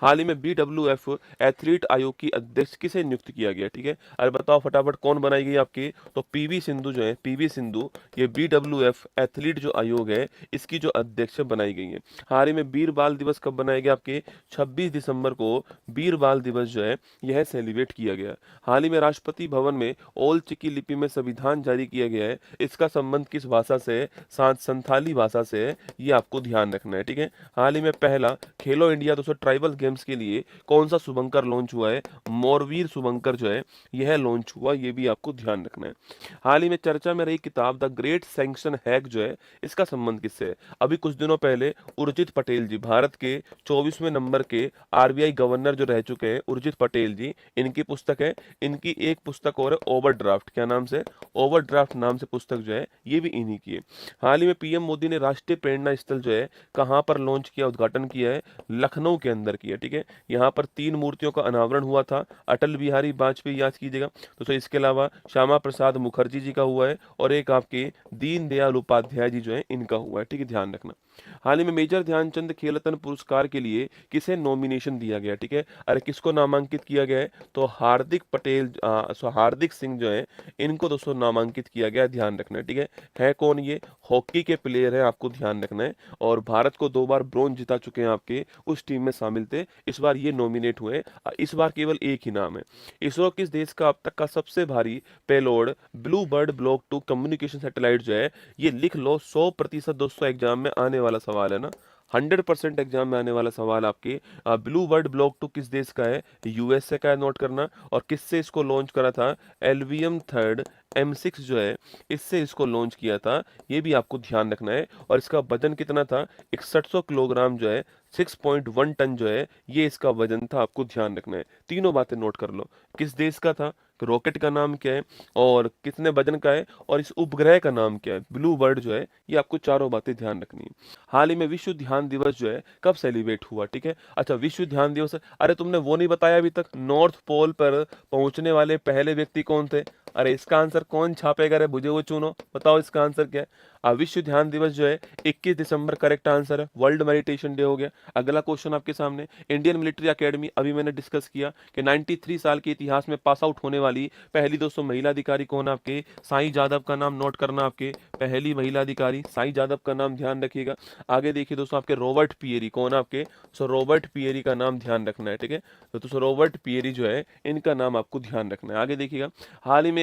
हाल ही में BWF athlete आयोग की अध्यक्ष किसे नियुक्त किया गया? ठीक है, अरे बताओ फटाफट कौन बनाई गई आपकी? तो पीवी सिंधु जो है, पीवी सिंधु ये BWF एथलीट जो आयोग है इसकी जो अध्यक्ष बनाई गई है। हाल ही में वीर बाल दिवस कब बनाया गया आपके? 26 दिसंबर को वीर बाल दिवस जो है यह सेलिब्रेट किया गया। हाल ही में राष्ट्रपति भवन में ओल चिकी लिपि में संविधान जारी किया गया है, इसका संबंध किस भाषा से है? संथाली भाषा से है, ये आपको ध्यान रखना है। ठीक है, हाल ही में पहला खेलो इंडिया 200 ट्राइबल गेम्स के लिए कौन सा शुभंकर लॉन्च हुआ है? मोरवीर शुभंकर जो है यह लॉन्च हुआ, ये भी आपको ध्यान रखना है। हाल ही में चर्चा में रही किताब द ग्रेट सैंक्शन हैक जो है इसका संबंध किससे है? अभी कुछ दिनों पहले उर्जित पटेल जी, भारत के 24वें नंबर के RBI गवर्नर जो रह चुके हैं उर्जित पटेल जी, इनकी पुस्तक है। इनकी एक पुस्तक और है ओवरड्राफ्ट, क्या नाम से? ओवरड्राफ्ट नाम से पुस्तक जो है ये भी इन्हीं की है। हाल ही में PM मोदी ने राष्ट्रीय प्रेरणा स्थल जो है कहाँ पर लॉन्च किया, उद्घाटन किया है? लखनऊ के अंदर किया। ठीक है, यहाँ पर 3 मूर्तियों का अनावरण हुआ था। अटल बिहारी वाजपेयी याद कीजिएगा, तो इसके अलावा श्यामा प्रसाद मुखर्जी जी का हुआ है और एक आपके दीन दयाल उपाध्याय जी जो है इनका हुआ है। ठीक है, ध्यान रखना। हाल ही में मेजर ध्यानचंद खेल रत्न पुरस्कार के लिए किसे नॉमिनेशन दिया गया? ठीक है, अरे किसको नामांकित किया गया है? तो हार्दिक पटेल हार्दिक सिंह जो है इनको दोस्तों नामांकित किया गया, ध्यान रखना है। ठीक है कौन ये? हॉकी के प्लेयर है, आपको ध्यान रखना है। और भारत को 2 बार ब्रॉन्ज जिता चुके हैं, आपके उस टीम में शामिल थे। इस बार ये नॉमिनेट हुए, इस बार केवल एक ही नाम है। इसरो किस देश का अब तक का सबसे भारी payload blue bird block 2 communication satellite जो है, ये लिख लो 100% दोस्तों एग्जाम में आने वाला सवाल है ना, 100% एग्जाम में आने वाला सवाल आपके। ब्लू बर्ड ब्लॉक 2 किस देश का है? USA का है, नोट करना। और किससे इसको लॉन्च करा था? LVM 3 M6 जो है इससे इसको लॉन्च किया था, ये भी आपको ध्यान रखना है। और इसका वजन कितना था? 6100 किलोग्राम जो है, 6.1 टन जो है ये इसका वजन था, आपको ध्यान रखना है। तीनों बातें नोट कर लो, किस देश का था, रॉकेट का नाम क्या है, और कितने वजन का है, और इस उपग्रह का नाम क्या है, ब्लू बर्ड जो है, ये आपको चारों बातें ध्यान रखनी है। हाल ही में विश्व ध्यान दिवस जो है कब सेलिब्रेट हुआ? ठीक है, अच्छा विश्व ध्यान दिवस, अरे तुमने वो नहीं बताया अभी तक, नॉर्थ पोल पर पहुंचने वाले पहले व्यक्ति कौन थे? अरे इसका आंसर कौन छापेगा रे, बुझे वो चुनो, बताओ इसका आंसर क्या है? विश्व ध्यान दिवस जो है 21 दिसंबर करेक्ट आंसर है। वर्ल्ड मेडिटेशन डे हो गया। अगला क्वेश्चन आपके सामने, इंडियन मिलिट्री एकेडमी, अभी मैंने डिस्कस किया कि 93 साल के इतिहास में पास आउट होने वाली पहली दोस्तों महिला अधिकारी कौन है आपके? साईं जादव का नाम नोट करना, आपके पहली महिला अधिकारी साईं जादव का नाम ध्यान रखिएगा। आगे देखिए दोस्तों, आपके रॉबर्ट पियरी कौन है आपके? सो रॉबर्ट पियरी का नाम ध्यान रखना है। ठीक है, तो दोस्तों रॉबर्ट पियरी जो है इनका नाम आपको ध्यान रखना है। आगे देखिएगा, हाल ही में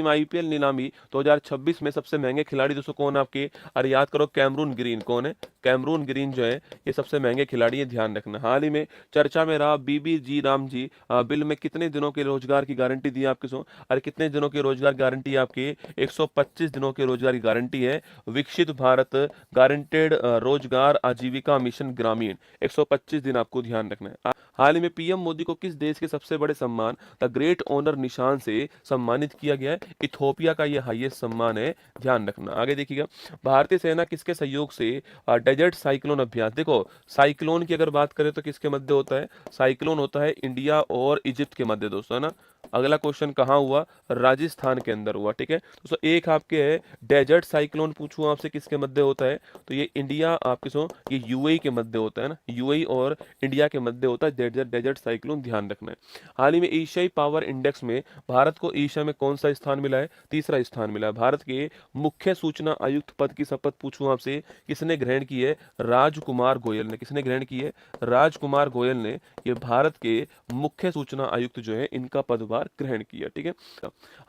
IPL नीलामी 2026 में सबसे महंगे खिलाड़ी दोस्तों कौन है आपके? अरे याद करो, कैमरून ग्रीन कौन है? कैमरून ग्रीन जो है ये सबसे महंगे खिलाड़ी है, ध्यान रखना। हाल ही में चर्चा में रहा BBG राम जी बिल में कितने दिनों के रोजगार की गारंटी दी आपके सो? अरे कितने दिनों की रोजगार गारंटी है आपके? 125 दिनों की रोजगार की गारंटी है। विकसित भारत गारंटेड रोजगार आजीविका मिशन ग्रामीण, 125 दिन आपको ध्यान रखना है। हाल ही में PM मोदी को किस देश के सबसे बड़े सम्मान द ग्रेट ऑनर निशान से सम्मानित किया गया है? इथोपिया का यह हाईएस्ट सम्मान है, ध्यान रखना। आगे देखिएगा, भारतीय सेना किसके सहयोग से डेजर्ट साइक्लोन अभ्यास, देखो साइक्लोन की अगर बात करें तो किसके मध्य होता है? साइक्लोन होता है इंडिया और इजिप्ट के मध्य दोस्तों, है ना। अगला क्वेश्चन कहाँ हुआ? राजस्थान के अंदर हुआ। ठीक है दोस्तों, एक आपके है डेजर्ट साइक्लोन पूछूं आपसे किसके मध्य होता है? तो ये इंडिया आपके सो ये UAE के मध्य होता है ना, UAE और इंडिया के मध्य होता है डेजर्ट साइक्लोन, ध्यान रखना है। हाल ही में एशियाई पावर इंडेक्स में भारत को एशिया में कौन सा स्थान मिला है? तीसरा स्थान मिला है। भारत के मुख्य सूचना आयुक्त पद की शपथ पूछूं आपसे किसने ग्रहण की है? राजकुमार गोयल ने। किसने ग्रहण की है? राजकुमार गोयल ने ये भारत के मुख्य सूचना आयुक्त जो है इनका पदभार ग्रहण किया। ठीक है,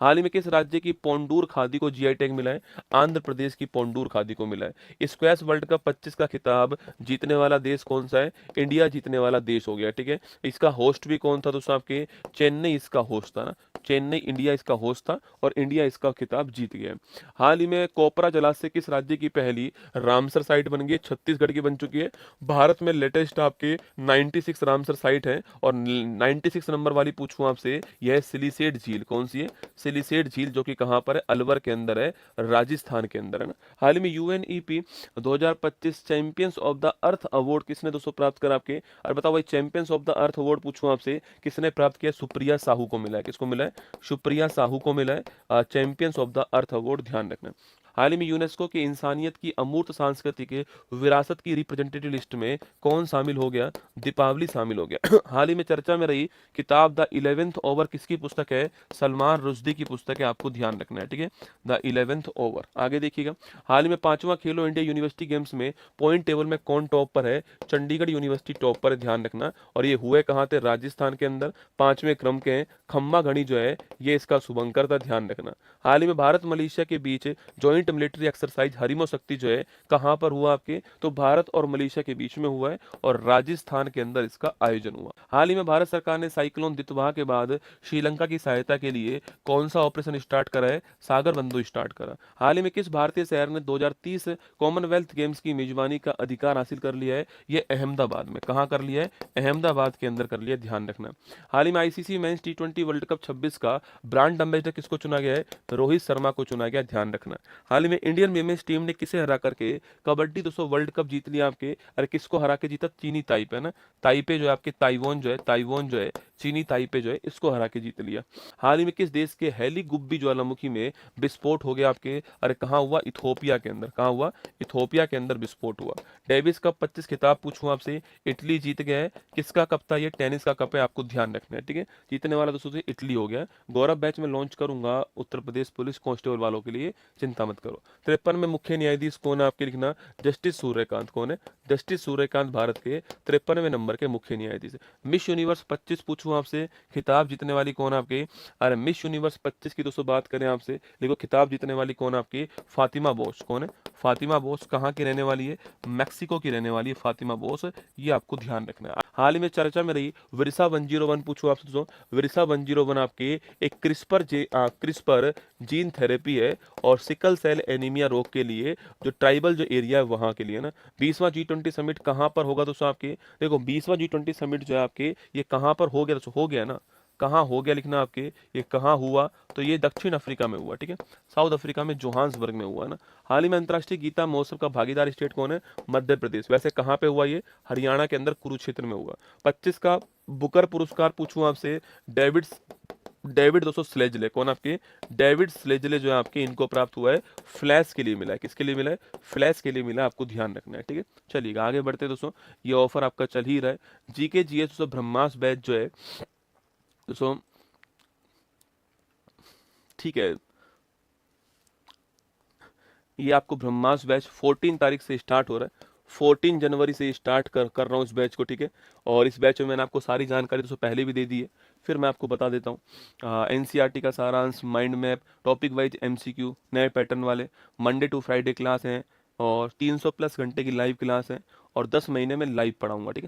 हाल ही में किस राज्य की पोंडूर खादी को GI टैग मिला है? आंध्र प्रदेश की पोंडूर खादी को मिला है। स्क्वैश वर्ल्ड कप 25 का खिताब जीतने वाला देश कौन सा है? इंडिया जीतने वाला देश हो गया। ठीक है, इसका होस्ट भी कौन था दोस्तों आपके? चेन्नई इसका होस्ट था ना, चेन्नई इंडिया इसका होस्ट था और इंडिया इसका खिताब जीत गया। हाल ही में कोपरा जलाशय किस राज्य की पहली रामसर साइट बन गई? छत्तीसगढ़ की बन चुकी है। भारत में लेटेस्ट आपके 96 रामसर साइट है और 96 नंबर वाली पूछूं आपसे, यह सिलिसेट झील कौन सी है? सिलिसेट झील जो कि कहां पर है? अलवर के अंदर है, राजस्थान के अंदर है ना। हाल ही में UNEP 2025 champions of the earth award किसने दोस्तों प्राप्त करा आपके? और बताओ भाई, champions of the earth award पूछूं आपसे किसने प्राप्त किया? सुप्रिया साहू को मिला है। किसको मिला है? सुप्रिया साहू को मिला है champions of the earth award, ध्यान रखना। हाल ही में यूनेस्को की इंसानियत की अमूर्त सांस्कृतिक विरासत की रिप्रेजेंटेटिव लिस्ट में कौन शामिल हो गया? दीपावली शामिल हो गया। हाल ही में चर्चा में रही किताब द 11th ओवर किसकी पुस्तक है? सलमान रुश्दी की पुस्तक है, आपको ध्यान रखना है, ठीक है। The 11th over. आगे देखिएगा, हाल ही में 5वां खेलो इंडिया यूनिवर्सिटी गेम्स में पॉइंट टेबल में कौन टॉप पर है? चंडीगढ़ यूनिवर्सिटी टॉप पर है, ध्यान रखना। और ये हुए कहाँ थे? राजस्थान के अंदर, 5वें क्रम के हैं। खम्मा घड़ी जो है ये इसका शुभंकर था, ध्यान रखना। हाल ही में भारत मलेशिया के बीच जॉइंट मिलिट्री एक्सरसाइज हरिमो शक्ति जो है कहाँ पर हुआ आपके? तो भारत और मलेशिया के बीच में हुआ है और राजस्थान के अंदर इसका आयोजन हुआ। हाल ही में भारत सरकार ने साइक्लोन दितवाह के बाद श्रीलंका की सहायता के लिए कौन सा ऑपरेशन स्टार्ट करा है? सागर बंधु स्टार्ट करा। हाल ही में किस भारतीय शहर ने 2030 कॉमनवेल्थ गेम्स की मेजबानी का अधिकार हासिल कर लिया है? ये अहमदाबाद में। कहाँ कर लिया है? अहमदाबाद के अंदर कर लिया, ध्यान रखना। हाल ही में आईसीसी मेंस टी20 वर्ल्ड कप 26 का ब्रांड एम्बेसडर किसको चुना गया है? रोहित शर्मा को चुना गया, ध्यान रखना। हाल ही में इंडियन विमेंस टीम ने किसे हरा करके कबड्डी 200 वर्ल्ड कप जीत लिया आपके? अरे किसको हरा के जीता? चीनी ताइपे ना, ताइपे जो है आपके, ताइवान जो है चीनी ताइपे जो है इसको हरा के जीत लिया। हाल ही में किस देश के हेली गुब्बी ज्वालामुखी में विस्फोट हो गया आपके? अरे कहाँ हुआ? इथोपिया के अंदर। कहाँ हुआ? इथोपिया के अंदर विस्फोट हुआ। डेविस कप 25 खिताब पूछूं आपसे, इटली जीत गया है। किसका कप था? ये टेनिस का कप है, आपको ध्यान रखना है, ठीक है। जीतने वाला दोस्तों से इटली हो गया। गौरव बैच में लॉन्च करूंगा उत्तर प्रदेश पुलिस कांस्टेबल वालों के लिए, चिंता मत करो। 53 में मुख्य न्यायाधीश कौन है आपके? लिखना जस्टिस सूर्यकांत। कौन है? जस्टिस सूर्यकांत भारत के 53वें नंबर के मुख्य न्यायाधीश। मिस यूनिवर्स 25 पूछूं आपसे, खिताब जीतने वाली कौन है आपके? अरे मिस यूनिवर्स 25 की दोस्तों बात करें आपसे, देखो खिताब जीतने वाली कौन है आपकी? फातिमा बोस। कौन है? फातिमा बोस कहाँ की रहने वाली है? मैक्सिको की रहने वाली है फातिमा बोस, ये आपको ध्यान रखना है। हाल ही में चर्चा में रही विरसा 101 पूछूं आपसे दोस्तों, विरसा 101 आपके एक क्रिस्पर जीन थेरेपी है और सिकल सेल एनीमिया रोग के लिए जो ट्राइबल जो एरिया है वहां के लिए ना। 20वां G20 समिट कहां पर होगा दोस्तों आपके? देखो 20वां G20 समिट जो है आपके ये कहां पर हो गया दोस्तों? हो गया ना, कहाँ हो गया लिखना आपके, ये कहाँ हुआ? तो ये दक्षिण अफ्रीका में हुआ, ठीक है। साउथ अफ्रीका में जोहान्सबर्ग में हुआ ना। हाल ही में अंतर्राष्ट्रीय गीता महोत्सव का भागीदार स्टेट कौन है? मध्य प्रदेश। वैसे कहाँ पे हुआ ये? हरियाणा के अंदर कुरुक्षेत्र में हुआ। 25 का बुकर पुरस्कार पूछूं आपसे, डेविड दोस्तों स्लेजले। कौन आपके? डेविड स्लेजले जो है आपके, इनको प्राप्त हुआ है फ्लैश के लिए मिला है। किसके लिए मिला है? फ्लैश के लिए मिला है, आपको ध्यान रखना है, ठीक है। चलिएगा आगे बढ़ते हैं दोस्तों, ये ऑफर आपका चल ही रहा है। जीके जीएस दोस्तों ब्रह्मास्त्र बैच जो है दोस्तों, ठीक है, ये आपको ब्रह्मास्त्र बैच 14 तारीख से स्टार्ट हो रहा है। 14 जनवरी से स्टार्ट कर रहा हूँ इस बैच को, ठीक है। और इस बैच में मैंने आपको सारी जानकारी दोस्तों पहले भी दे दी है, फिर मैं आपको बता देता हूँ। एनसीईआरटी का सारांश, mind map, topic wise MCQ, नए पैटर्न वाले, मंडे टू फ्राइडे क्लास हैं और 300 प्लस घंटे की लाइव क्लास है और 10 महीने में लाइव पढ़ाऊंगा, ठीक है।